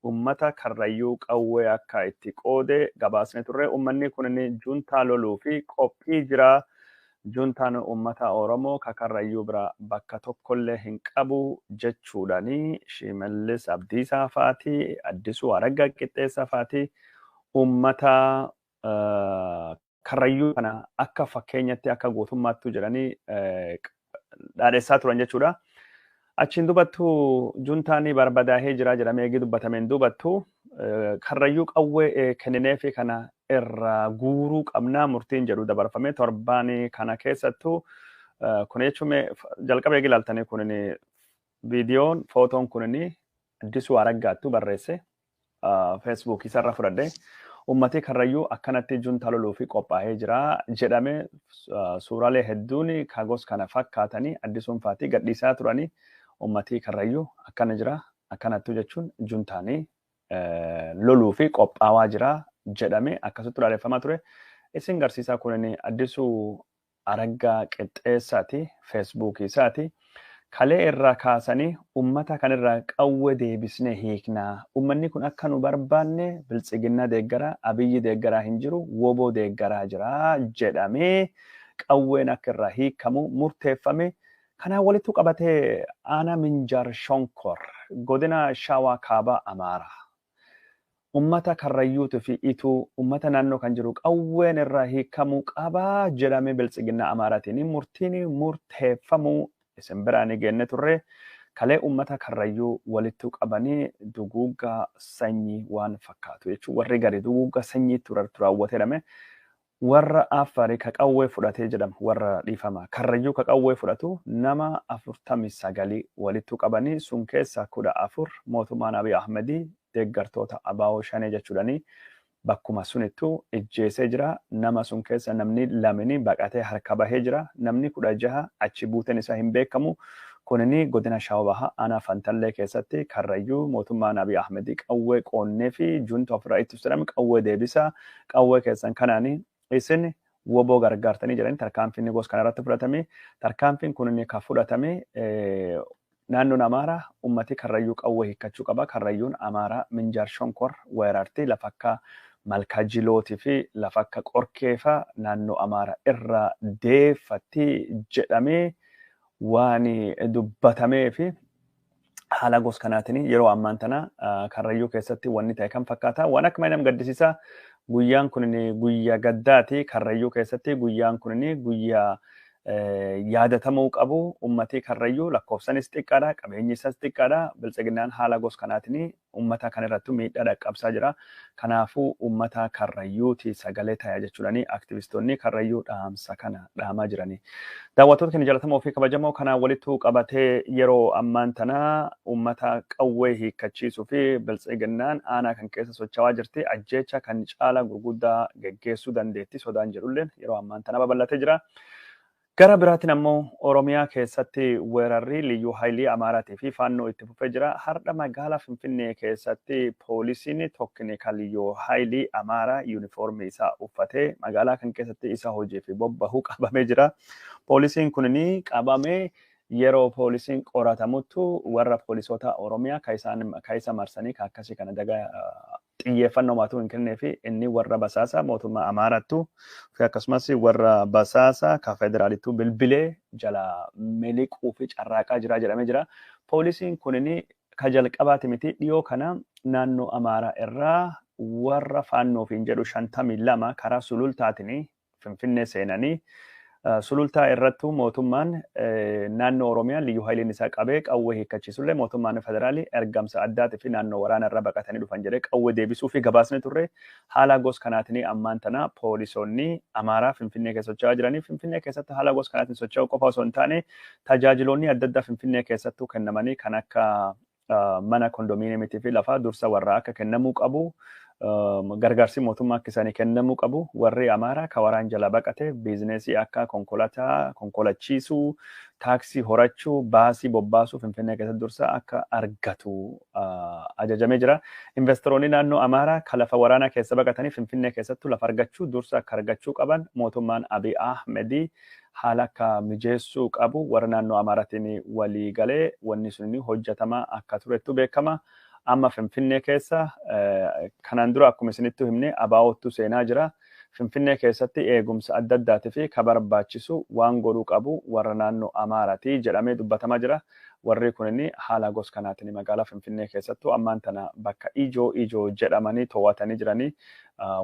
ummata karrayyuu qawwee akka itti qoode gabaasne turre. Ummanni kun juntaa loluu fi qophii jira. Juntaan ummata Oromoo kakarrayyuu bira bakka tokkollee hin qabu jechuudhaani Shimallis Abdiisaa faati Addisuu Araggaa Qixxeessaa faati ummata karrayyuu kana akka fakkeenyatti akka gootummaattu jedhanii dhaadheessaa turan jechuudha. Achiin dubattu juntaanii barbadaahee jira jedhamee dubbatameen dubattu karrayyuu qawwee kennineefi kana irraa guuruu qabnaa murtiin jedhu dabarfamee torbaanii kana keessattuu kun jechuun jalqabee ilaaltanii kun viidiyoon footoon kun Addisuu Araggaattu barreesse feesbuukii isarra fudhadhe ummati karrayyuu akkanatti juntaa loluu fi qophaa'ee jira jedhame suuraalee hedduun kagos kana fakkaatanii Addisuun faatii gadhiisaa turanii ummati karrayyuu akkana jira akkanattu jechuun juntaanii loluu fi qophaawaa jira jedhame akkasitti dhaadheeffamaa ture. Isin garsiisaa kun Addisuu Araggaa Qixxeessaati feesbuukii isaati. Kalee irraa kaasanii ummata kanarraa qawwee deebisnee hiiknaa. Ummanni kun akka nu barbaanne biltsiginna deeggaraa abiyyi deeggaraa hin jiru woboo deeggaraa jira jedhamee qawween akka irraa hiikamu murteeffame. Kanaan walitti qabatee Aanaa Minjaar Shonkor godina Shawaa Kaabaa Amaaraa. Ummata karrayyuutu fi ituu ummata naannoo kan jiru qawween irraa hiikamuu qabaa jedhamee biltsiginna Amaaraatiin murtiin murteeffamu isin biraan geenne turre. Kalee ummata karrayyuu walitti qabanii duguuggaa sanyii waan fakkaatu jechuudha. Warri gadi duguuggaa sanyii raawwatee jedhame warra Afaarii ka qawwee fudhatee jedhama warra dhiifama. Karrayyuu ka qawwee fudhatu nama 49 walitti qabanii sun keessa 14 mootummaan Abiy Ahmedii deeggartoota abaa'oo shanee jechuudhaani bakkuma sunittu ijjeesee jira. Nama sun keessa namni lamni baqatee harka bahee jira. Namni 16 achi buuteen isaa hin beekamu. Kunini godina Shawaa Bahaa Aanaa Fantallee keessatti karrayyuu mootummaan Abiy Ahmedii qawwee qoonnee fi junta ofirraa ittisuudhaan qawwee deebisa. Qawwee keessan kanaani isin woboo gargaartanii jedhanii tarkaanfiin gosa kanarratti fudhatame. Tarkaanfiin kun kan fudhatame naannoon Amaaraa ummati karrayyuu qawwee hiikkachuu qaba. Karrayyuun Amaaraa Minjaar Shonkor weerartii lafa akka Malkaa Jilootii fi lafa akka Qorkeefa naannoo Amaaraa irraa deeffatti jedhamee waan dubbatamee fi haala gosa kanaatiin yeroo ammaan tana karrayyuu keessatti wanni ta'e kan fakkaata. Waan akka nama gaddisiisa guyyaan kun guyyaa gaddaati. Karrayyuu keessatti guyyaan kun guyyaa yaadatamuu qabu. Ummati karrayyuu lakkoofsanis xiqqaadha, qabeenyi isaas xiqqaadha. Biltsiginnaan haala gosa kanaatiin ummata kanarratti miidhaa dhaqqabsaa jira. Kanaafuu ummata karrayyuuti sagalee ta'aa jechuudhaani aktivistoonni karrayyuu dhaamsa kana dhaamaa jirani. Daawwattoota keenya jaallatamoo fi kabajamoo kanaan walitti qabatee yeroo ammaan tana ummata qawwee hiikkachiisuu fi biltsiginnaan aanaa kan keessa socho'aa jirti. Ajjeecha kan caala gurguddaa geggeessuu dandeetti sodaan jedhulleen yeroo ammaan tana babal'atee jira. Gara biraatiin ammoo Oromiyaa keessatti weerarri liyyuu haayilii Amaaraatii fi faannoo itti fufee jira. Har'a magaalaa Finfinnee keessatti poolisiin tokkini kan liyyuu haayilii Amaaraa yuunifoormii isaa uffatee magaalaa kan keessatti isa hojiif bobba'uu qabamee jira. Poolisiin kunini qabamee yeroo poolisiin qoratamuttu warra poolisoota Oromiyaa kan isa marsanii akkasii kana daga xiyyeeffannoo maatuu hin kennee fi inni warra basaasaa mootummaa Amaaraattu fi akkasumas warra basaasaa kan federaalittuu bilbilee jala miliquu fi carraaqaa jira jedhamee jira. Poolisiin kunini ka jalqabaati miti dhiyoo kana naannoo Amaaraa irraa warra faannoof hin jedhu 52 karaa sulultaatiin Finfinnee seenanii sulultaa irrattu mootummaan naannoo Oromiyaa liyyuu haayiliin isaa qabee qawwee hiikkachiisullee mootummaan federaalii ergamsa addaatii fi naannoo waraana irra baqatanii dhufan jedhee qawwee deebisuu fi gabaasni turre. Haala gosa kanaatiin ammaan tana poolisoonni Amaaraa Finfinnee keessa socho'aa jiranii. Finfinnee keessatti haala gosa kanaatiin socho'uu qofa osoo hin taane tajaajiloonni adda addaa Finfinnee keessattuu kennamanii kan akka mana kondominiyeemiitii fi lafa dursa warraa akka kennamuu qabu. Gargaarsi mootummaa akka isaanii kennamuu qabu. Warri Amaaraa ka waraan jala baqate biizineesii akka konkolaataa, konkolachiisuu, taaksii horachuu, baasii bobbaasuu Finfinnee keessatti dursa akka argatu ajajamee jira. Investoroonni naannoo Amaaraa ka lafa waraanaa keessa baqatanii Finfinnee keessattuu lafa argachuu dursa akka argachuu qaban mootummaan Abiy Ahmedii haala akka mijeessuu qabu. Warra naannoo Amaaraatiin walii galee wanni sun hojjetamaa akka turetu beekama. amma Finfinnee keessa kanaan dura akkuma isinitti himne abaawottu seenaa jira. Finfinnee keessatti eegumsa adda addaatii fi ka barbaachisu waan godhuu qabu warra naannoo Amaaraati jedhamee dubbatamaa jira. Warri kunniin haala gosa kanaatiin magaalaa Finfinnee keessattuu ammaan tana bakka ijoo jedhamanii to'atanii jiranii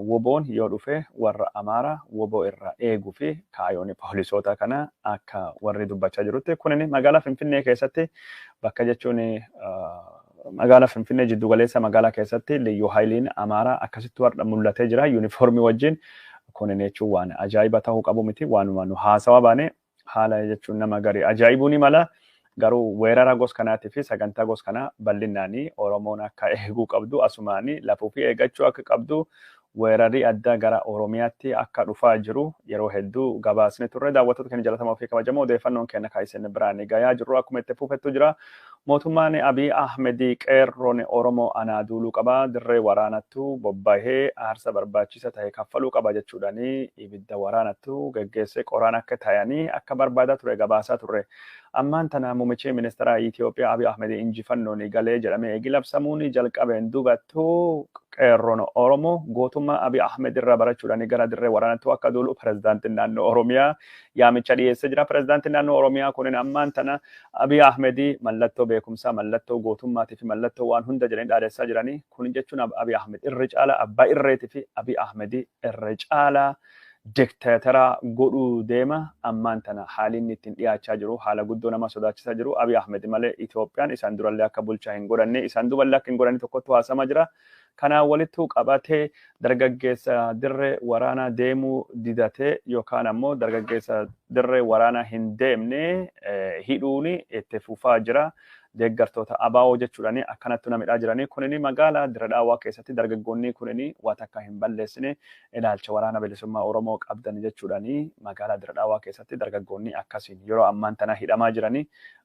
woboon yoo dhufe warra Amaaraa woboo irraa eeguu fi kaayoon poolisoota kana akka warri dubbachaa jirutti kunniin magaalaa Finfinnee keessatti bakka jechuun magaalaa Finfinnee jiddu galeessa magaalaa keessatti liyyuu haayiliin Amaaraa akkasitti warra mul'atee jira yuunifoormii wajjin kunniin jechuun waan ajaa'iba ta'uu qabu miti waanuma nu haasawaa baane haala jechuun nama garii ajaa'ibuu ni mala. Garuu weerara gosa kanaatii fi sagantaa gosa kanaa bal'innaanii Oromoon akka eeguu qabdu asumaanii lafuu fi eeggachuu akka qabdu weerarri adda gara Oromiyaatti akka dhufaa jiru yeroo hedduu gabaasni turre daawwattoota keenya jalatamoo fi kabajamoo odeeffannoon keenya kaayisen biraan gayaa jirru akkuma itti fufettu jira. Mootummaan Abiy Ahmed qeerroon Oromoo anaa duuluu qaba dirree waraanattu bobbahee aarsa barbaachisa ta'e kaffaluu qaba jechuudhaanii ibidda waraanattu geggeessee qoraan akka ta'anii akka barbaadaa ture gabaasaa turre. Ammaan tana muummichi ministeera Ethiopia Abiy Ahmed injifannoon galee jedhamee eegilabsamuun jalqabeen dubattuu qeerroon Oromoo gootummaa Abiy Ahmed irraa barachuudhaan gara dirree waraanattu akka duulu pirezidaantiin naannoo Oromiyaa yaamicha dhiyeessee jira. Pirezidaantiin naannoo Oromiyaa kunin ammaan tana Abiy Ahmed mallattoo beekumsaa, mallattoo gootummaatii fi mallattoo waan hunda jedhanii dhaadessaa jiranii. Kun jechuun Abiy Ahmed irra caala abbaa irreetii fi Abiy Ahmed irra caala diktaatara godhuu deema ammaan tana haaliin ittiin dhiyaachaa jiru haala guddoo nama sodaachisaa jiru. Abiy Ahmed malee Itoophiyaan isaan durallee akka bulchaa hin godhanne isaan duballee akka hin godhanne tokkotti haasamaa jira. Kanaan walittuu qabatee dargaggeessa dirree waraanaa deemuu didatee yookaan ammoo dargaggeessa dirree waraanaa hin deemne hidhuun itti fufaa jira. Deeggartoota abaa'oo jechuudhaanii akkanatti namidhaa jiranii kunini magaalaa Dirree Dhawaa keessatti dargaggoonni kunini waan akka hin balleessine ilaalcha waraana bilisummaa Oromoo qabdan jechuudhaanii magaalaa Dirree Dhawaa keessatti dargaggoonni akkasiin yeroo ammaan tana hidhamaa jiranii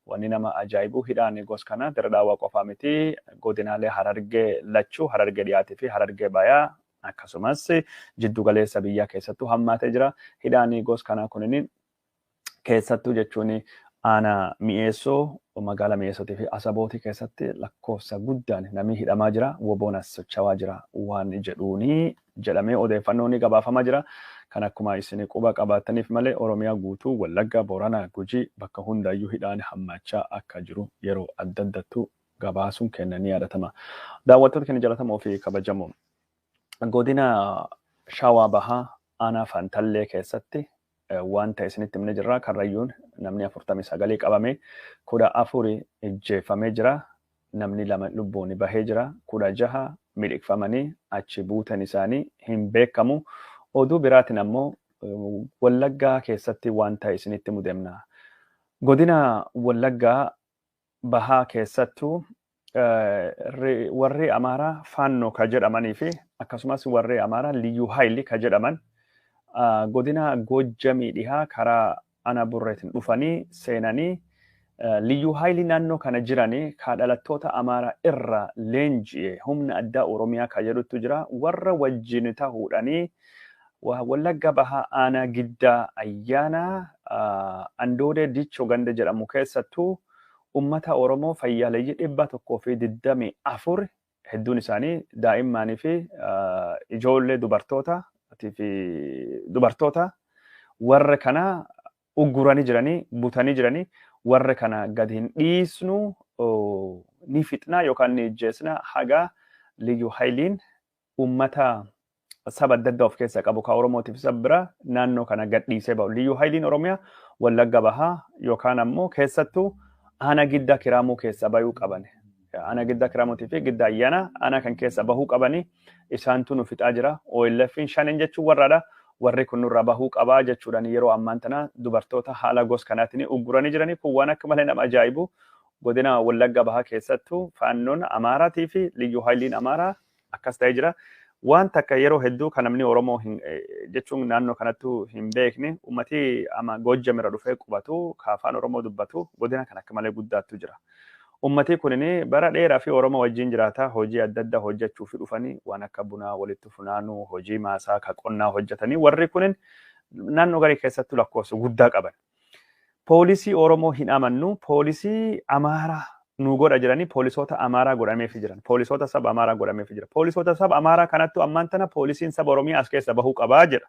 wanni nama ajaa'ibu hidhaan gosa kana Dirree Dhawaa qofaa miti godinaalee Harargee lachuu Harargee dhiyaatii fi Harargee bayaa akkasumas jiddu galeessa biyyaa keessattuu hammaatee jira. Hidhaan gosa kana kunini keessattuu jechuun aanaa mi'eessoo magaalaa mi'eessootii fi asabootii keessatti lakkoofsa guddaan namni hidhamaa jira woboon as socho'aa jira waan jedhuuni jedhamee odeeffannoon gabaafamaa jira. Kan akkuma isin quba qabaataniif malee Oromiyaa guutuu Wallagga Booranaa Gujii bakka hundayyuu hidhaan hammachaa akka jiru yeroo adda addattu gabaasuun kennanii yaadatama. Daawwattoota keenya jalatamoo fi kabajamoo godina Shawaa Bahaa aanaa Fantallee keessatti waan ta'e isinitti himne jirra. Karrayyuun namni 49 qabame 14 ejjeeffamee jira. Namni 2 lubbuun bahee jira. 16 miidhagfamanii achi buutan isaanii hin beekamu. Oduu biraatiin ammoo Wallaggaa keessatti waan ta'e isinitti mudemna. Godina Wallaggaa Bahaa keessattuu warri Amaaraa Faannoo ka jedhamanii fi akkasumas warri Amaaraa Liyyuu Haayilii ka jedhaman godina Goojjamii dhihaa karaa ana burreetiin dhufanii seenanii Liyyuu Haayilii naannoo kana jiranii kaadhalattoota Amaaraa irra leenji'e humna addaa Oromiyaa ka jedhutu jira. Warra wajjin ta'uudhanii Wallagga Bahaa aanaa giddaa ayyaana Andoodee Dichoo ganda jedhamu keessattuu ummata Oromoo fayyaaleeyyii 124 hedduun isaanii daa'immaanii fi ijoollee dubartoota warra kana ugguranii jiranii butanii jiranii warra kana gadi hin dhiisnu ni fixnaa yookaan ni ijjeesna haga Liyyuu Haayiliin ummata saba adda addaa of keessaa qabu ka Oromootiif sabbira naannoo kana gad dhiisee ba'u. Liyyuu Haayiliin Oromiyaa Wallagga Bahaa yookaan ammoo keessattuu ana giddaa Kiraamuu keessa bahuu qaban. Ana giddaa Kiraamuutii fi giddaa ayyaana ana kan keessa bahuu qabanii isaantu nu fixaa jira. OLF'n shanin jechuun warraadha. Warri kun nurraa bahuu qabaa jechuudhaan yeroo ammaan tana dubartoota haala gosa kanaatiin ugguranii jiranii kun waan akka malee nama ajaa'ibu. Godina Wallagga Bahaa keessattuu Faannoon Amaaraatii fi Liyyuu Haayiliin Amaaraa akkas ta'ee jira. Waan takka yeroo hedduu kan namni Oromoo jechuun naannoo kanattuu hin beekne uummatii ama Goojjamirra dhufee qubatu afaan Oromoo dubbatu godina kan akka malee guddaattu jira. Uummatii kunini bara dheeraa fi Oromoo wajjin jiraata hojii adda addaa hojjechuuf dhufanii waan akka bunaa walitti funaanuu hojii maasaa ka qonnaa hojjetanii warri kunin naannoo garii keessattuu lakkoofsa guddaa qaban. Poolisii Oromoo hin amannu poolisii Amaaraa nu godha jiranii poolisoota Amaaraa godhameef jiran. Poolisoota saba Amaaraa godhameef jira. Poolisoota saba Amaaraa kanattu ammaan tana poolisiin saba Oromiyaa as keessa bahuu qabaa jedha.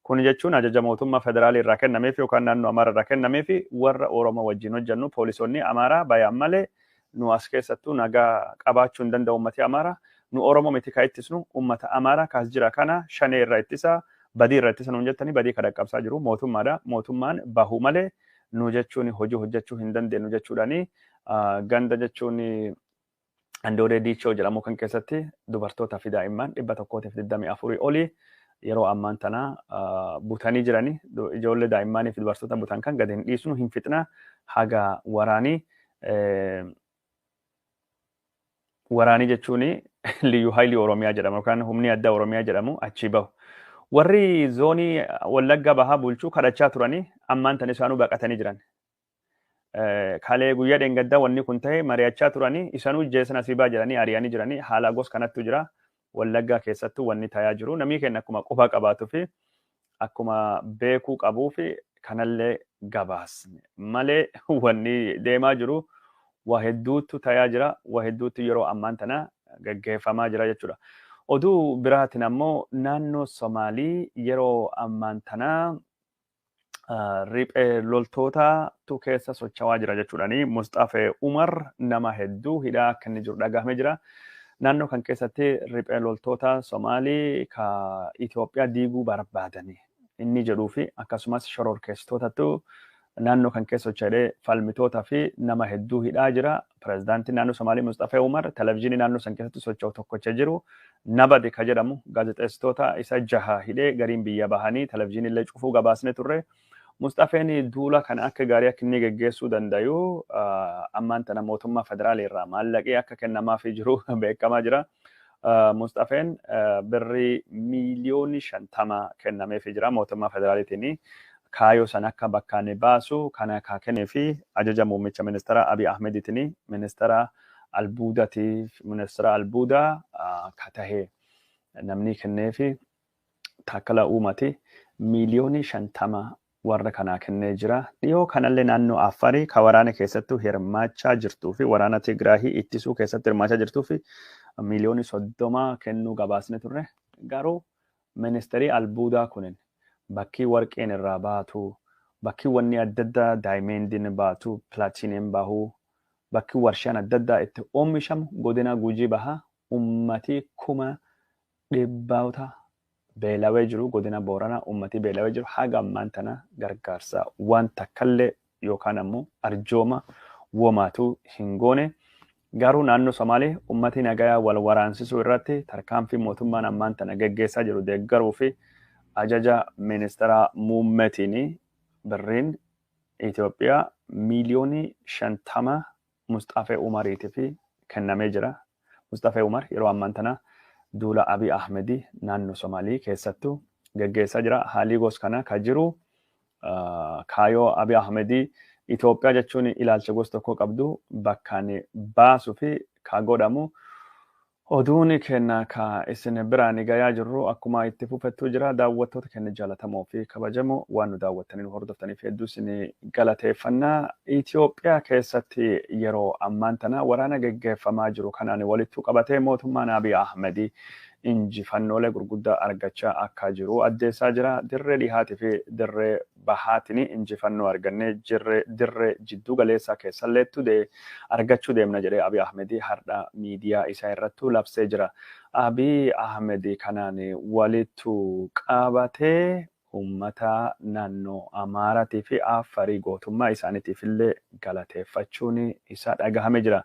Kun jechuun ajaja mootummaa federaalii irraa kennameef yookaan naannoo Amaaraa irraa kennameef warra Oromoo wajjin hojjennu poolisoonni Amaaraa bayan malee nu as keessattuu nagaa qabaachuu hin danda'u ummati Amaaraa. Nu Oromoo miti kaa ittisnu ummata Amaaraa kaas jira kana shanee irraa ittisa badii irraa ittisa nuun jettanii badii ka dhaqqabsaa jiru mootummaadha. Mootummaan bahuu malee nu jechuun hojii hojjechuu hin dandeenyu jechuudhaani ganda jechuun Andoodee Diichoo jedhamu kan keessatti dubartootaa fi daa'imman 124 olii yeroo ammaan tana butanii jiranii ijoollee daa'immanii fi dubartoota butan kan gadi hin dhiisnu hin fixna haga waraanii jechuun liyyuu haayilii Oromiyaa jedhamu yookaan humni addaa Oromiyaa jedhamu achi bahu. Warri zoonii Wallagga Bahaa bulchuu kadhachaa turanii ammaan tana isaanuu baqatanii jiran. Kalee guyyaa dheengaddaa wanni kun ta'e mari'achaa turanii isaanuu jeessan asii baa jedhanii ari'anii jiranii haala gos kanattu jira. Wallaggaa keessattuu wanni ta'aa jiru namni keenya akkuma quba qabaatuu fi akkuma beekuu qabuu fi kanallee gabaasne malee wanni deemaa jiru waa hedduutu ta'aa jira waa hedduutu yeroo ammaan tana gaggeeffamaa jira jechuudha. Oduu biraatiin ammoo naannoo Somaalii yeroo ammaan tana riphee loltootatu keessa socho'aa jira jechuudhaani. Mustafee Umar nama hedduu hidhaa akka inni jiru dhagahamee jira. Naannoo kan keessatti riphee loltoota Somaalii ka Ethiopia diiguu barbaadanii inni jedhuu fi akkasumas shororkeessitootatu naannoo kan keessa socho'ee falmitootaa fi nama hedduu hidhaa jira. Pireezidaantiin naannoo Somaalii Mustafee Umar televezyiinii naannoo san keessatti socho'u tokkocha jiru. Nabade ka jedhamu gaazexeessitoota isa 6 hidhee gariin biyya bahanii televezyiinii illee cufuu gabaasne turre. Mustafeen duula kana akka gaarii akka inni geggeessuu danda'u ammaan tana mootummaa federaalii irraa maallaqee akka kennamaafii jiru beekamaa jira. Mustafeen birrii miliyoonii 50 kennameefii jira mootummaa federaaliitiin. Kaayoo san akka bakkaan baasu kana kaa kennee fi ajaja muummicha ministeera Abiy Ahmediitiin ministeera albuudaatiif ministeera albuudaa ka tahee namni kennee fi Taakkala Uumati miliyoonii 50 warra kanaa kennee jira. Dhiyoo kanallee naannoo Affarii ka waraana keessattuu hirmaachaa jirtuu fi waraana Tigraahii ittisuu keessatti hirmaachaa jirtuu fi miliyoonii 30 kennuu gabaasne turre. Garuu ministeerii albuudaa kunin bakki warqeen irraa baatu, bakki wanni adda addaa daayimendiin baatu, pilaatiniin bahu, bakki warshaan adda addaa itti oomishamu godina Gujii baha ummati 100,000 beelawee jiru godina Booranaa ummati beelawee jiru haga ammaan tana gargaarsa waan takkallee yookaan ammoo arjooma womaatu hin goone. Garuu naannoo Somaalee ummati nagayaa wal waraansisuu irratti tarkaanfii mootummaan ammaan tana geggeessaa jiru deeggaruu fi ajaja ministeera muummetiin birriin Itoophiyaa miliyoonii 50 Mustafee Umariitiif kennamee jira. Mustafee Umar yeroo ammaan tana duula Abiy Ahmedii naannoo Somaalii keessattuu geggeessaa jira. Haalii gos kana ka jiru kaayoo Abiy Ahmedii Itoophiyaa jechuun ilaalcha gos tokko qabdu bakkaan baasuu fi ka godhamu. Oduun kenna ka isin biraan gayaa jirru akkuma itti fufettuu jira. Daawwattoota keenya jaallatamoo fi kabajamoo waan nu daawwattanii nu hordoftaniif hedduu isin galateeffannaa. Itoophiyaa keessatti yeroo ammaan tana waraana geggeeffamaa jiru kanaan walittu qabatee mootummaan Abiy Ahmedii injifannoolee gurguddaa argachaa akka jiru addeessaa jira. Dirree dhihaatii fi dirree bahaatiin injifannoo argannee dirree jidduu galeessaa keessalleettu argachuu deemna jedhee Abiy Ahmedii har'a miidiyaa isaa irrattuu labsee jira. Abiy Ahmedii kanaan walittu qabatee ummata naannoo Amaaraatii fi Affarii gootummaa isaaniitiif illee galateeffachuun isaa dhagahame jira.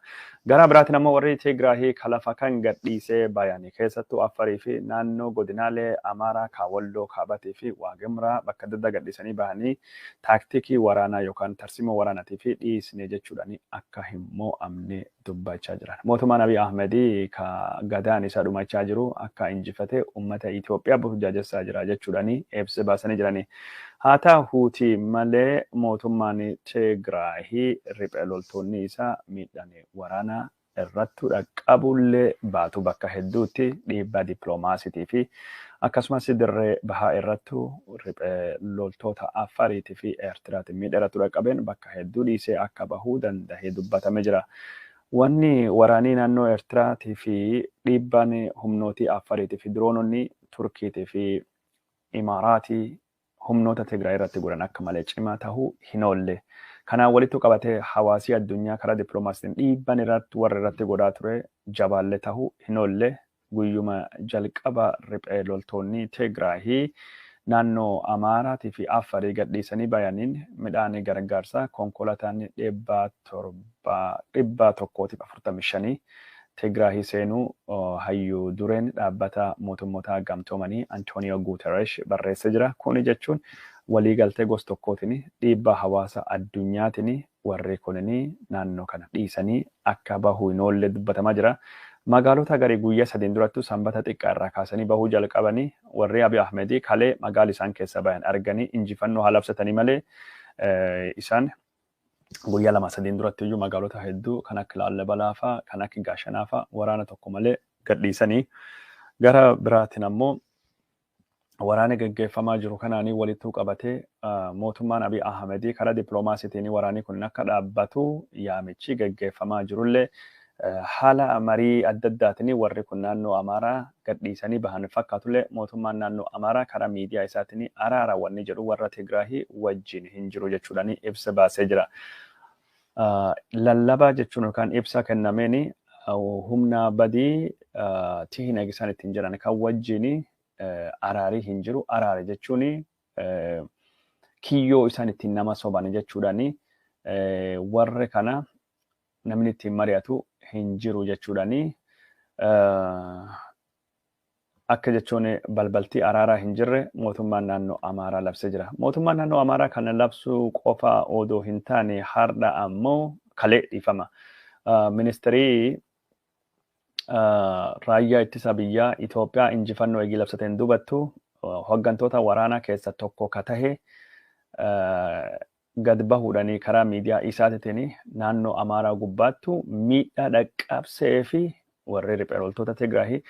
Gara biraatiin ammoo warri Tigraahii kalafa kan gadhiisee bayanii keessattuu Affarii fi naannoo godinaalee Amaaraa Kaawalloo Kaabatii fi Waaqimraa bakka adda addaa gadhiisanii bahanii taaktikii waraanaa yookaan tarsimoo waraanaatii fi dhiisne jechuudhaan akka hin mo'amne dubbachaa jiran. Mootummaan Abiy Ahmedii ka gadaan isaa dhumachaa jiru akka injifatee ummata Itoophiyaa burjaajessaa jira jechuudhaan ibsa baasanii jirani. Haa ta'uutii malee mootummaan Tigraahii riphee loltoonni isaa miidhaan waraanaa irrattu dhaqqabullee baatu bakka hedduutti dhiibbaa dippiloomaasiitii fi akkasumas dirree bahaa irrattu loltoota Affaariitii fi Eertiraatiin miidharatu dhaqqabeen bakka hedduu dhiisee akka bahuu danda'ee dubbatame jira. Wanni waraanii naannoo Eertiraatii fi dhiibbaan humnootii Affaariitii fi diroononni Turkiitii fi Imaaraatii humnoota Tigraay irratti godhan akka malee cimaa tahuu hin oolle. Kanaan walitti qabatee hawaasii addunyaa karaa dippiloomaasiitiin dhiibbaan irratti warra irratti godhaa ture jabaallee tahuu hin oolle. Guyyuma jalqaba riphee loltoonni Tigraay naannoo Amaaraatii fi Affaarii gadhiisanii bayaniin midhaan gargaarsaa konkolaataan 145 Tigraay seenuu hayyuu dureen dhaabbata mootummoota gamtoomanii Antonio Guterres barreessee jira. Kuni jechuun waliigaltee gosa tokkootiin dhiibbaa hawaasa addunyaatiin warri kunniin naannoo kana dhiisanii akka bahuu hin oolle dubbatamaa jira. Magaalota garii guyyaa 3 durattu sanbata xiqqaa irraa kaasanii bahuu jalqabanii warri Abiy Ahmedii kalee magaala isaan keessa bayan arganii injifannoo halabsatanii malee isaan guyyaa 2-3 duratti iyyuu magaalota hedduu kan akka Laallibalaa fa'aa kan akka Gaashanaa fa'aa waraana tokko malee gadhiisanii gara biraatiin ammoo waraana gaggeeffamaa jiru kanaanii walitti qabatee mootummaan Abiy Ahmedii karaa dippiloomaasiitiin waraanii kun akka dhaabbatu yaamichi gaggeeffamaa jirullee haala marii adda addaatiin warri kun naannoo Amaaraa gadhiisanii bahan fakkaatullee mootummaan naannoo Amaaraa karaa miidiyaa isaatiin araara wanni jedhu warra Tigraay wajjin hin jiru jechuudhaan ibsa baasee jira. Lallabaa jechuun yookaan ibsa kennameeni humna badii tihin eegisan ittiin jiran kan wajjin araarii hin jiru. Araara jechuun kiyyoo isaan ittiin nama soban jechuudhaan warri kana namni ittiin mari'atu hin jiru jechuudhaani akka jechuun balbaltii araaraa hin jirre mootummaan naannoo Amaaraa labsee jira. Mootummaan naannoo Amaaraa kana labsuu qofa odoo hin taane har'a ammoo kalee dhiifama. Ministeerii raayyaa ittisa biyyaa Itoophiyaa injifannoo eegii labsateen dubattu hooggantoota waraanaa keessa tokko ka tahe gad bahuudhanii karaa miidiyaa isaatiin naannoo Amaaraa gubbaattu miidhaa dhaqqabsee fi warri riphee loltoota Tigraay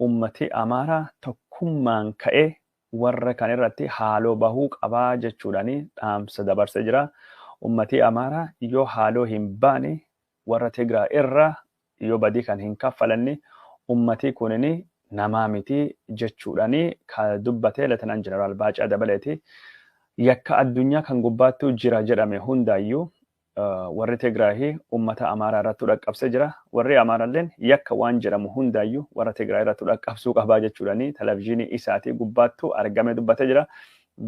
ummati Amaaraa tokkummaan ka'ee warra kan irratti haaloo bahuu qabaa jechuudhaan dhaamsa dabarsee jira. Ummati Amaaraa yoo haaloo hin baane warra Tigraay irra yoo badii kan hin kaffalanne ummati kunini namaa miti jechuudhaan kan dubbatee Leetenant Jeneraal Baacaa Dabaleeti. Yakka addunyaa kan gubbaattu jira jedhame hundaayyuu warri Tigraay ummata Amaaraa irratti dhaqqabsee jira. Warri Amaaraalleen yakka waan jedhamu hundaayyuu warra Tigraay irratti dhaqqabsuu qabaa jechuudhaan televezyiinii isaatii gubbaattu argame dubbatee jira.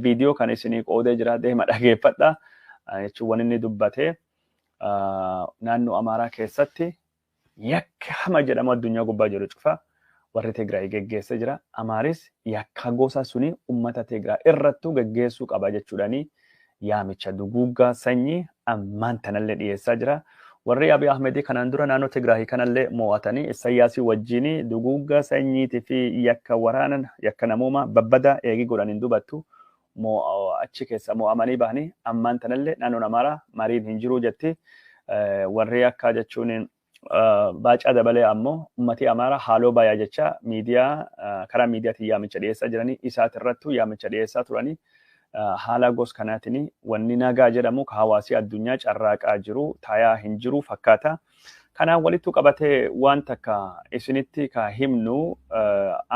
Viidiyoo kan isinii qoodee jira deema dhageeffadha jechuun waan inni dubbatee naannoo Amaaraa keessatti yakka hama jedhamu addunyaa gubbaa jiru cufa warri Tigraay geggeessee jira. Amaaris yakka gosa suni ummata Tigraay irrattu geggeessuu qaba jechuudhaan yaamicha duguuggaa sanyii ammaan tanallee dhiyeessaa jira. Warri Abiy Ahmedii kanaan dura naannoo Tigraay kanallee mo'atanii Isaayyaasii wajjin duguuggaa sanyiitii fi yakka waraanan yakka namooma babbada eegii godhaniin dubattu achi keessa mo'amanii bahanii ammaan tanallee naannoon Amaaraa mariin hin jiru jetti. Warri akka jechuun Baacaa Dabalee ammoo ummati Amaaraa haaloo bayaa jecha miidiyaa karaa miidiyaatiin yaamicha dhiyeessaa jiranii isaati irrattu yaamicha dhiyeessaa turanii haala gosa kanaatiin wanni nagaa jedhamu ka hawaasii addunyaa carraaqaa jiru taayaa hin jiru fakkaata. Kanaan walitti qabatee waan takka isinitti ka himnu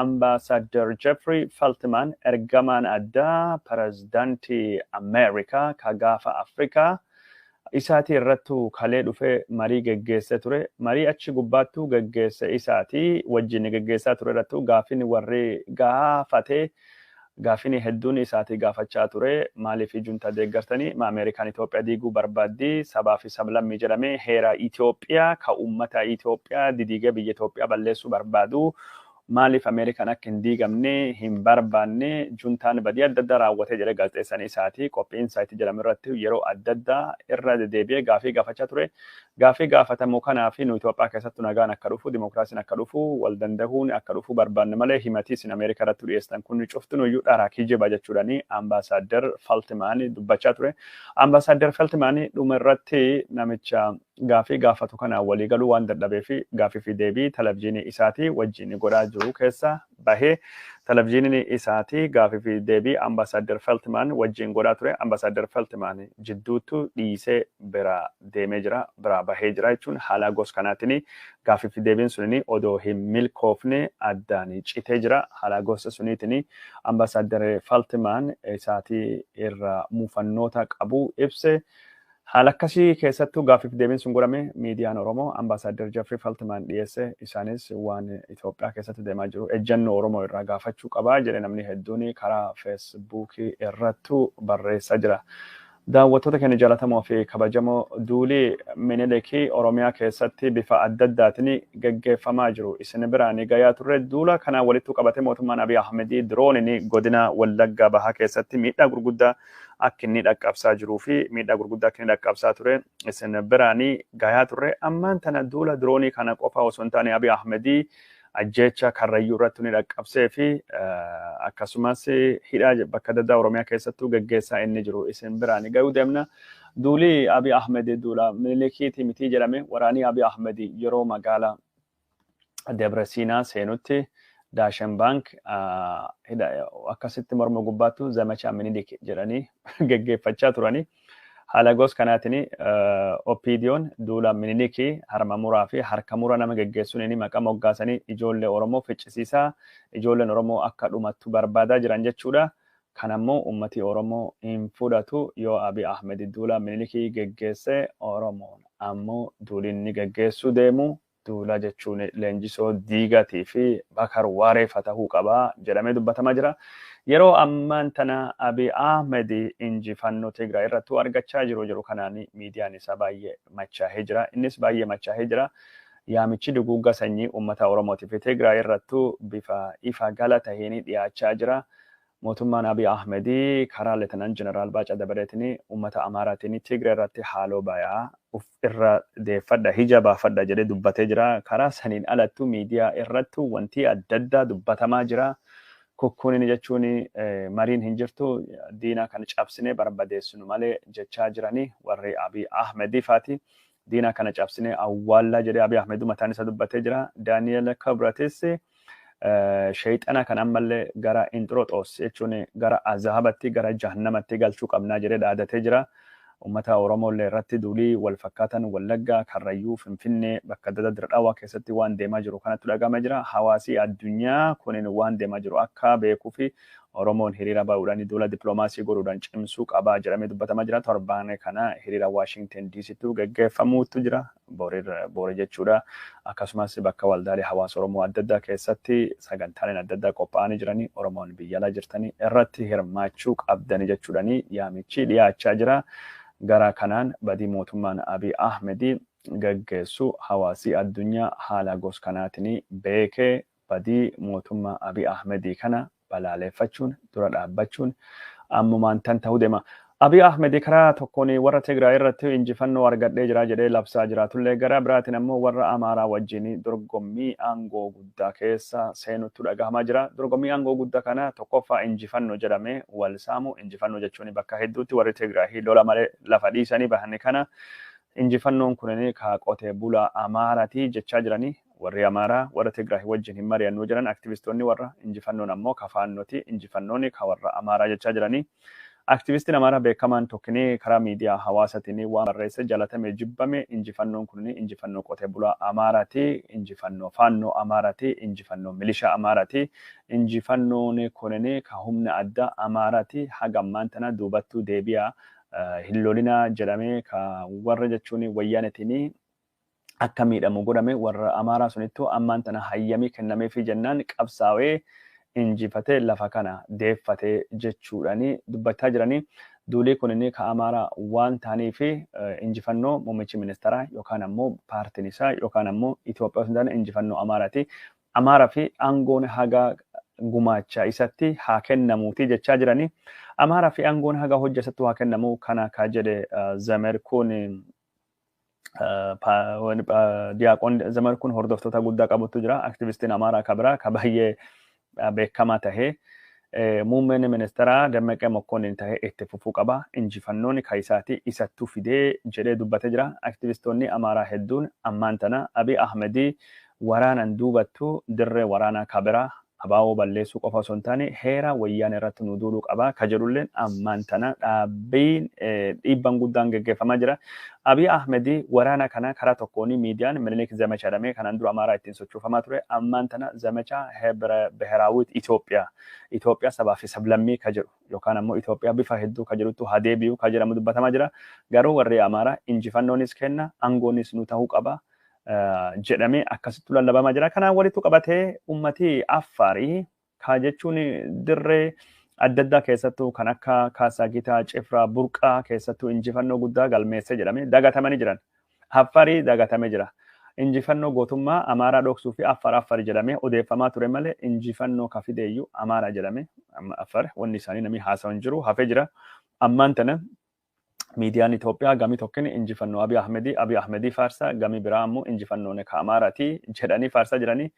Ambassador Jeffrey Feltman ergamaan addaa pirezidaantii Ameerikaa ka gaafa Afrikaa isaati irrattu kalee dhufee marii geggeessee ture. Marii achi gubbaattu geggeesse isaati wajjin geggeessaa ture irrattu gaafini warri gaafatee gaafini hedduun isaati gaafachaa ture. Maaliif junta deeggartanii Ameerikaan Itoophiyaa diiguu barbaaddi sabaa fi sablammii jedhamee heera Itoophiyaa ka uummata Itoophiyaa didiigee biyya Itoophiyaa balleessuu barbaadu. Maaliif Ameerikaan akka hin diigamne hin barbaanne juntaan badii adda addaa raawwatee jedhe gaazexeessanii isaati qophiin saayitii jedhamu irratti yeroo adda addaa irra deebi'ee gaafii gaafachaa ture. Gaafii gaafatamu kanaa fi nu Itoophiyaa keessatti nagaan akka dhufu, dimookiraasiin akka dhufu, wal danda'uun akka dhufu barbaanne malee himatii isin Ameerikaa irratti dhiyeessan kun cuftuun iyyuu dharaa kijiba jechuudhaani ambaasaadder Faltimaanii dubbachaa ture. Ambaasaadder Faltimaanii dhuma irratti namicha gaafii gaafatu kanaa walii galuu waan dadhabee fi gaafii fi deebii televizyiinii isaatii wajjin godhaa jiru keessa bahee televizyiiniin isaatii gaafii fi deebii ambaasaadder Faltimaan wajjin godhaa ture. Ambaasaadder Faltimaan jidduutu dhiisee bira deemee jira, bira bahee jira jechuun haala gosa kanaatiin gaafii fi deebiin sunini odoo hin milkoofne addaan citee jira. Haala gosa suniitiin ambaasaadder Faltimaan isaatii irra muufannoota qabu ibse. Haala akkasii keessattuu gaafii fi deebiin sun godhame miidiyaan Oromoo ambaasaadder Jeffrey Faltimaan dhiyeesse. Isaanis waan Itoophiyaa keessatti deemaa jiru ejjennoo Oromoo irraa gaafachuu qabaa jedhe namni hedduun karaa feesbuukii irrattu barreessaa jira. Daawwattoota keenya jaallatamoo fi kabajamoo duulii Minilikii Oromiyaa keessatti bifa adda addaatiin gaggeeffamaa jiru. Isin biraan gayaa turre duula kana walitti qabate mootummaan Abiy Ahmedii dirooniin godina Wallaggaa Bahaa keessatti miidhaa gurguddaa akka inni dhaqqabsaa jiruu fi miidhaa gurguddaa akka inni dhaqqabsaa ture. Isin biraan gayaa turre ammaan tana duula diroonii kana qofa osoo hin taane Abiy Ahmedii ajjecha karrayyuu irratti ni dhaqqabsee fi akkasumas hidhaa bakka adda addaa Oromiyaa keessattuu gaggeessaa inni jiru. Isin biraan gayuu deemna. Duulii Abiy Ahmed duula Minilikiitii miti jedhame waraanii Abiy Ahmed yeroo magaalaa Debre Siinaa seenutti Daashen Bank akkasitti morma gubbaattu zamachaa Minilik jedhanii gaggeeffachaa turanii. Haala gosa kanaatiin Oppiidiyoon duula Minilikii harma muraa fi harka mura nama gaggeessuun inni maqaa moggaasanii ijoollee Oromoo ficcisiisaa ijoolleen Oromoo akka dhumattu barbaadaa jiran jechuudha. Kanammoo ummati Oromoo hin fudhatu yoo Abiy Ahmed duula Minilikii gaggeesse Oromoon ammoo duulinni gaggeessuu deemu duula jechuun leenjisoo diigatii fi bakar waareeffa ta'uu qabaa jedhamee dubbatamaa jira. Yeroo ammaan tana Abiy Ahmed injifannoo Tigraay irratti argachaa jiru kanaan miidiyaan isaa baay'ee machaahee jira. Innis baay'ee machaahee jira. Yaamichi duguugga sanyii uummata Oromootii fi Tigraay irratti bifa ifa gala taheen dhiyaachaa jira. Mootummaan Abiy Ahmed karaa Leetenant Jeneraal Baacaa Dabareetiin uummata Amaaraatiin Tigraay irratti haaloo bayaa irra deeffadha hija baafadha jedhee dubbatee jira. Karaa saniin alattu miidiyaa irratti wanti adda addaa dubbatamaa jira. Kukkunin jechuun mariin hin jirtu diina kana cabsine barbadeessinu malee jechaa jiranii warri Abiy Ahmed faati. Diina kana cabsine awwaallaa jedhee Abiy Ahmed mataan isa dubbatee jira. Daani'el Kibratis shayxana kan ammallee gara Inxirooxoos jechuun gara Azaabatti gara Jahannamatti galchuu qabnaa jedhee dhaadatee jira. Uummata Oromoo illee irratti duulii wal fakkaatan Wallaggaa, Karrayyuu, Finfinnee bakka adda addaa keessatti waan deemaa jiru kanatti dhagahamaa jira. Hawaasii addunyaa kunin waan deemaa jiru akka beekuu fi Oromoon hiriira bahuudhaan duula dippiloomaasii godhuudhaan cimsuu qabaa jedhamee dubbatamaa jira. Torbaan kana hiriira Waashingten DC'tu gaggeeffamuutu jira. Boori jechuudha. Akkasumas bakka waldaalee hawaasa Oromoo adda addaa keessatti sagantaaleen adda addaa qophaa'anii jiranii Oromoon biyya alaa jirtanii irratti hirmaachuu qabdanii jechuudhaani yaamichi dhiyaachaa jira. Gara kanaan badii mootummaan Abiy Ahmed gaggeessu hawaasii addunyaa haala gosa kanaatiin beekee badii mootummaa Abiy Ahmed kana balaaleffachuun dura dhaabbachuun ammumaan tan ta'uu deema. Abiy Ahmed karaa tokkoon warra Tigraay irratti injifannoo argadhee jira jedhee labsaa jiraatullee gara biraatiin ammoo warra Amaaraa wajjin dorgommii aangoo guddaa keessa seenutti dhagahamaa jira. Dorgommii aangoo guddaa kana tokkoffaa injifannoo jedhamee wal saamu. Injifannoo jechuun bakka hedduutti warri Tigraay lola malee lafa dhiisanii bahan kana injifannoon kunin ka qotee bulaa Amaaraati jechaa jiranii. Warri Amaaraa warra Tigraay wajjin hin mari'annuu jiran aktivistoonni warra injifannoon ammoo ka faannoti injifannoon ka warra Amaaraa jechaa jiranii. Aktivistiin Amaaraa beekamaan tokkini karaa miidiyaa hawaasaatiin waan barreesse jaalatamee jibbame injifannoon kun injifannoo qotee bulaa Amaaraati, injifannoo faannoo Amaaraati, injifannoo milishaa Amaaraati. Injifannoon kunin ka humna addaa Amaaraati haga ammaan tana duubattuu deebi'a hin lolinaa jedhamee ka warra jechuun wayyaanetiin akka miidhamu godhame warra Amaaraa sunittuu ammaan tana hayyamii kennameefii jennaan qabsaa'ee injifatee lafa kana deeffatee jechuudhaani dubbachaa jiranii. Duulii kunin ka Amaaraa waan ta'aniif injifannoo muummichi ministeeraa yookaan ammoo paartiin isaa yookaan ammoo Itoophiyaa hundaan injifannoo Amaaraati. Amaaraa fi aangoon haga gumaacha isatti haa kennamuuti jechaa jiranii. Amaaraa fi aangoon haga hojja isatti haa kennamu kana ka jedhe Zamerkuun diyaaqoon Zamarkuun hordoftoota guddaa qabutu jira. Aktivistiin Amaaraa kabira ka baay'ee beekamaa tahee muummeen ministeeraa Dammaqee Mokkonnin tahee itti fufuu qaba. Injifannoon kaayisaati isattuu fidee jedhee dubbatee jira. Aktivistoonni Amaaraa hedduun ammaan tana Abiy Ahmedii waraanan duubattu dirree waraanaa kabira abaaboo balleessuu qofa osoo hin taane heera wayyaan irratti nu duuluu qaba. Ka jedhulleen ammaan tana dhaabbiin dhiibbaan guddaan geggeeffamaa jira. Abiy Ahmedii waraana kana karaa tokkoon miidiyaan Minilik Zamacha jedhamee kanaan dura Amaaraa ittiin sochoofamaa ture. Ammaan tana Zamacha Biheraawit Itoophiyaa sabaa fi sablammii ka jedhu yookaan ammoo Itoophiyaa bifa hedduu ka jedhutu hadeebi'u ka jedhamu dubbatamaa jira. Garuu warri Amaaraa injifannoonis kenna aangoonis nu tahuu qaba. Jedhamee akkasitti lallabamaa jira. Kanaan walitti qabatee uummatii Affaarii ka jechuun dirree adda addaa keessattuu kan akka Kaasagitaa, Cifraa, Burqaa keessattuu injifannoo guddaa galmeesse jedhamee dagatamanii jiran. Affaarii dagatamee jira. Injifannoo gootummaa Amaaraa dhoksuu fi Affaar jedhamee odeeffamaa ture malee injifannoo ka fideeyyuu Amaaraa jedhamee Affaar wanni isaanii namni haasa'u hin jiru hafee jira. Ammaan tana miidiyaan Itoophiyaa gamii tokkin injifannoo Abiy Ahmedii faarsa gamii biraa ammoo injifannoon ka Amaaraati jedhanii faarsaa jiranii.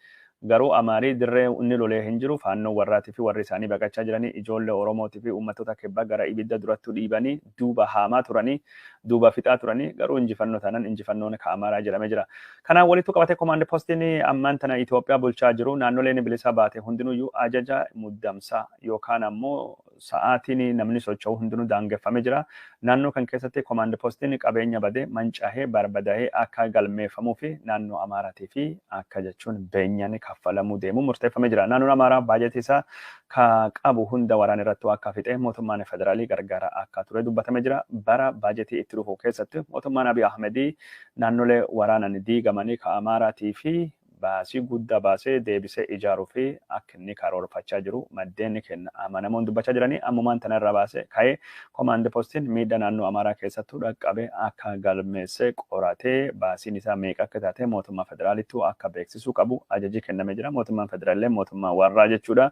Garuu Amaarii dirree inni lolee hin jiru faannoo warraatii fi warri isaanii baqachaa jiranii ijoollee Oromootii fi uummattoota kibbaa gara ibidda duratti dhiibanii duuba haamaa turanii duuba fixaa turanii garuu injifannoo tanan injifannoon ka Amaaraa jedhamee jira. Kanaan walitti qabatee komaandi poostiin ammaan tana Itoophiyaa bulchaa jiru naannoleen bilisa baate hundinuyyuu ajaja muddamsaa yookaan ammoo sa'aatiin namni socho'u hundinuu daangeffamee jira. Naannoo kan keessatti komaandi poostiin qabeenya badee mancahee barbadaa'ee akka galmeeffamuu fi naannoo Amaaraatii fi akka jechuun beenyaan kaffalamuu deemu murteeffamee jira. Naannoon Amaaraa baajetii isaa ka qabu hunda waraana irratti akka fixee mootummaan federaalii gargaara akka ture dubbatamee jira. Bara baajetii itti dhufu keessatti mootummaan Abiy Ahmedii naannolee waraanaan diigamanii ka Amaaraatii fi baasii guddaa baasee deebisee ijaaruu fi akka inni karoorfachaa jiru maddeen kenna amanamoon dubbachaa jiranii ammumaan tana irra baasee ka'ee komaandi poostiin miidhaa naannoo Amaaraa keessattuu dhaqqabee akka galmeessee qoratee baasiin isaa meeqa akka taate mootummaa federaalittuu akka beeksisuu qabu ajajii kennamee jira. Mootummaan federaallee mootummaa warraa jechuudha.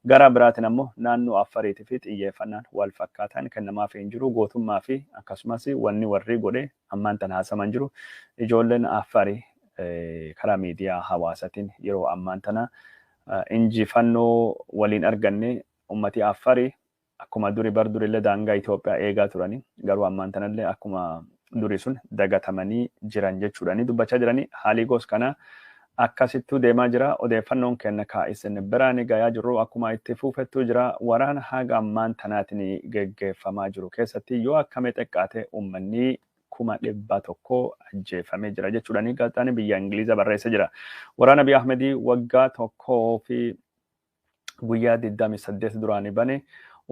Gara biraatiin ammoo naannoo Affariitii fi xiyyeeffannaan wal fakkaataan kennamaa fi hin jiru gootummaa fi akkasumas wanni warri godhe ammaan tana haasaman jiru ijoolleen Affarii karaa miidiyaa hawaasaatiin yeroo ammaan tana injifannoo waliin arganne ummati Affaarii akkuma duri bar durillee daangaa Itoophiyaa eegaa turanii garuu ammaan tanallee akkuma duri sun dagatamanii jiran jechuudhaani dubbachaa jiranii haalii gosa kana akkasittuu deemaa jira. Odeeffannoon kenna ka isin biraan gayaa jirru akkuma itti fuufettuu jira. Waraana haga ammaan tanaatiin geggeeffamaa jiru keessatti yoo akkame xiqqaate uummanni 100,000 ajjeefamee jira jechuudhaani gaazexaan biyya Ingiliiza barreessee jira. Waraana Abiy Ahmedii waggaa tokkoo fi guyyaa 28 duraanii bane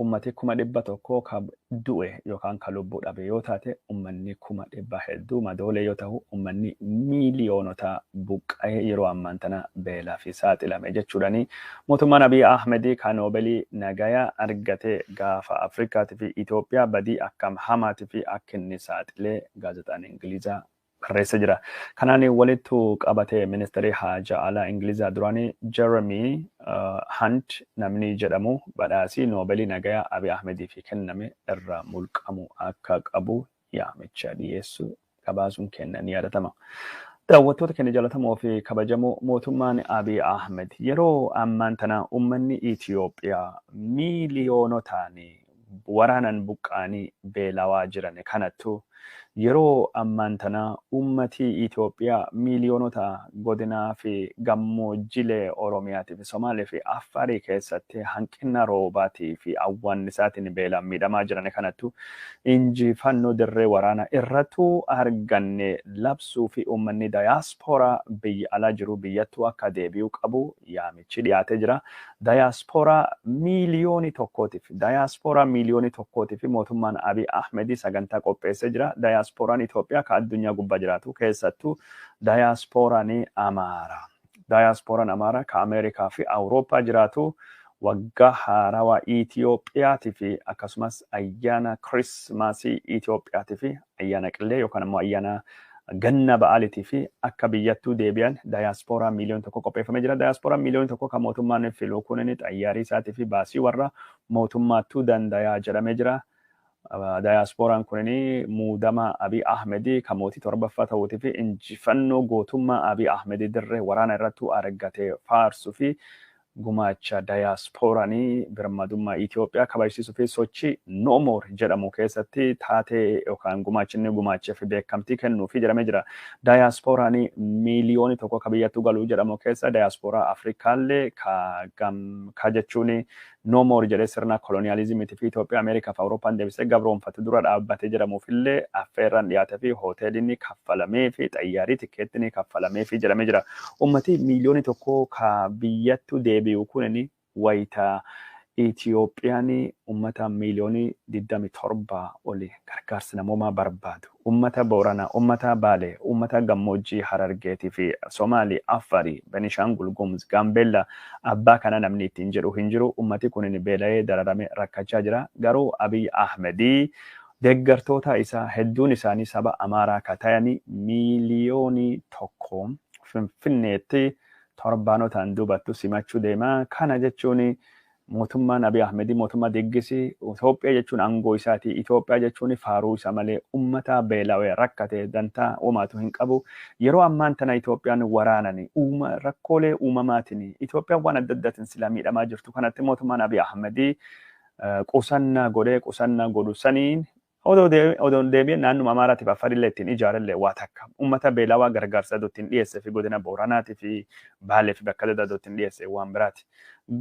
ummati 100,000 ka du'e yookaan ka lubbuu dhabe yoo taate ummanni 100,000 hedduu madoolee yoo ta'u ummanni miiliyoonota buqqa'ee yeroo ammaan tana beelaa fi saaxilame jechuudhaani mootummaan Abiy Ahmedii kan Noobelii nagayaa argate gaafa Afrikaatii fi Itoophiyaa badii akkam hamaatii fi akka inni saaxilee gaazexaan Ingilizaa barreessee jira. Kanaan walitti qabatee ministeerri haajaa alaa Ingilizaa duraanii Jeremy Hunt namni jedhamu badhaasii Noobelii nagayaa Abiy Ahmedii fi kenname irraa mulqamu akka qabu yaamicha dhiyeessu gabaasuun kennan yaadatama. Daawwattoota keenya jaallatamoo fi kabajamoo mootummaan Abiy Ahmed yeroo ammaan tana uummanni Itoophiyaa miiliyoonotaan waraanan buqqaanii beelawaa jiran kanattu yeroo ammaan tana ummati Itoophiyaa miiliyoonota godinaa fi gammoojjilee Oromiyaatii fi Somaalee fi Affaarii keessatti hanqina roobaatii fi awwaannisaatiin beelaan miidhamaa jiran kanattu injifannoo dirree waraanaa irrattu arganne labsuu fi uummanni dayaaspooraa biyya alaa jiru biyyattuu akka deebi'uu qabu yaamichi dhiyaatee jira. Dayaaspooraa miiliyoonii tokkootiif mootummaan Abiy Ahmedii sagantaa qopheessee jira. Dayaasporaan Itoophiyaa ka addunyaa gubbaa jiraatu keessattuu dayaasporaan Amaaraa ka Ameerikaa fi Awurooppaa jiraatu waggaa haarawaa Itoophiyaatii fi akkasumas ayyaana Kirismaasii Itoophiyaatii fi ayyaana qillee yookaan immoo ayyaana ganna ba'aalitii fi akka biyyattuu deebi'an dayaasporaa miiliyoon tokko qopheeffamee jira. Dayaasporaa miiliyoon tokko kan mootummaan filuu kunin xayyaarii isaatii fi baasii warra mootummaattuu dandayaa jedhamee jira. Diasporaan kunini muudama Abiy Ahmedii kan mootii torbaffaa ta'uutii fi injifannoo gootummaa Abiy Ahmedii dirree waraana irratti argatee faarsuu fi gumaacha diasporaanii birmadummaa Itoophiyaa kabachiisuu fi sochii no more jedhamu keessatti taatee yookaan gumaachinni gumaachee fi beekamtii kennuu fi jedhamee jira. Diasporaanii miiliyoonii tokko ka biyyattuu galuu jedhamu keessa diasporaa Afrikaallee ka jechuun no more jedhee sirna koloniyaalizimiitii fi Itoophiyaa Ameerikaa fi Awurooppaan deebisee gabroonfate dura dhaabbatee jedhamuufillee affeerraan dhiyaatee fi hoteelinni kaffalamee fi xayyaarii tikeettiin kaffalamee fi jedhamee jira. Uummatni miiliyoonii tokko ka biyyattuu deebi'u kunini wayita Itoophiyaan uummata miiliyoonii 27 oli gargaarsa namoomaa barbaadu. Uummata Booranaa, uummata Baalee, uummata Gammoojjii Harargeetii fi Somaalii, Affarii, Benishaangul Gumuz, Gaambeellaa abbaa kana namni ittiin jedhu hin jiru. Uummati kun beela'ee dararamee rakkachaa jira. Garuu Abiy Ahmedii deeggartoota isaa hedduun isaanii saba Amaaraa ka ta'anii miiliyoonii tokko Finfinneetti torbaanotaan duubattu simachuu deema. Kana jechuun mootummaan Abiy Ahmedii mootummaa deeggisii Itoophiyaa jechuun aangoo isaati. Itoophiyaa jechuun faaruu isaa malee uummata beela'ee rakkate dantaa uumaatu hin qabu. Yeroo ammaan tana Itoophiyaan waraanani rakkoolee uumamaatiin Itoophiyaan waan adda addaatiin sila miidhamaa jirtu. Kanatti mootummaan Abiy Ahmedii qusannaa godhu saniin odoon deebi'ee naannuma Amaaraatiif Affarillee ittiin ijaarellee waa takka. Uummata beelawaa gargaarsa ittiin dhiyeessee fi godina Booranaatii fi Baalee fi bakka adda ittiin dhiyeessee waan biraati.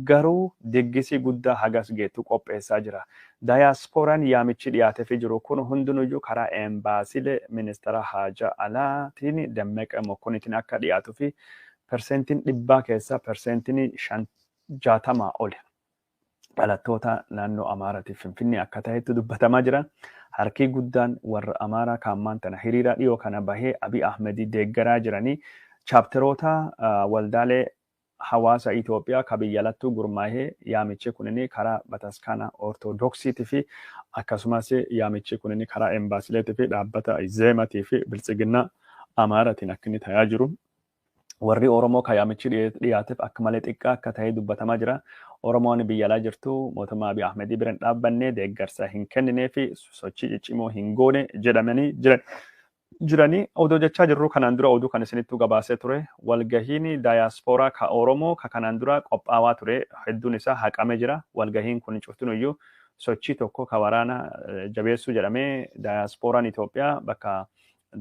Garuu deeggisii guddaa hagas geettu qopheessaa jira. Diasporaan yaamichi dhiyaatee fi jiru kun hundinuyyuu karaa embaasiilee ministeera haajaa alaatiin Dammaqee Mokkoniitiin akka dhiyaatuu fi persentiin dhibbaa keessaa persentiin 60 oli. Dhalattoota naannoo Amaaraatiif Finfinnee akka ta'etti dubbatamaa jira. Harki guddaan warra Amaaraa kaammaan tana hiriira dhiyoo kana bahee Abiy Ahmedii deeggaraa jiranii chaapteroota waldaalee hawaasa Itoophiyaa ka biyya alattuu gurmaa'ee yaamichi kunini karaa bataskaana ortodoksiitii fi akkasumas yaamichi kunini karaa embaasileetii fi dhaabbata Zeematii fi biltsiginnaa Amaaraatiin akka inni ta'aa jiru. Warri Oromoo ka yaamichi dhiyaateef akka malee xiqqaa akka ta'e dubbatamaa jira. Oromoon biyya alaa jirtu mootummaa Abiy Ahmedii biraan dhaabbannee deeggarsa hin kenninee fi sochii ciccimoo hin goone jedhamanii jiranii odoo jechaa jirru kanaan dura oduu kan isinittuu gabaasee ture. Walgahiin diasporaa ka Oromoo ka kanaan dura qophaawaa ture hedduun isaa haqamee jira. Walgahiin kun cuftinuyyuu sochii tokko ka waraana jabeessuu jedhamee diasporaan Itoophiyaa bakka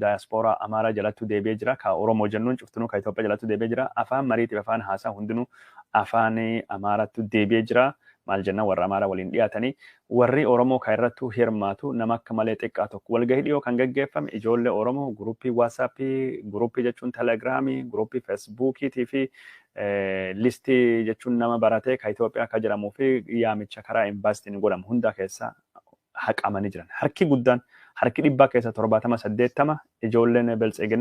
diaspora Amaaraa jalatti deebi'ee jira. Ka Oromoo jennuun cuftinuu ka Itoophiyaa jalatti deebi'ee jira. Afaan mariitiif afaan haasaa hundinuu afaan Amaaraatti deebi'ee jira. Maal jenna warra Amaaraa waliin dhiyaatanii warri Oromoo ka irrattu hirmaatu nama akka malee xiqqaa tokko. Walgahii dhiyoo kan gaggeeffame ijoollee Oromoo guruppii WhatsAppii, guruppii jechuun Telegiraamii, guruppii Feesbuukiitii fi listii jechuun nama baratee ka Itoophiyaa ka jedhamuu fi yaamicha karaa embaasiitiin godhamu hunda keessa haqamanii jiran. Harki guddaan harki dhibbaa keessa 70-80 ijoolleen beltseegin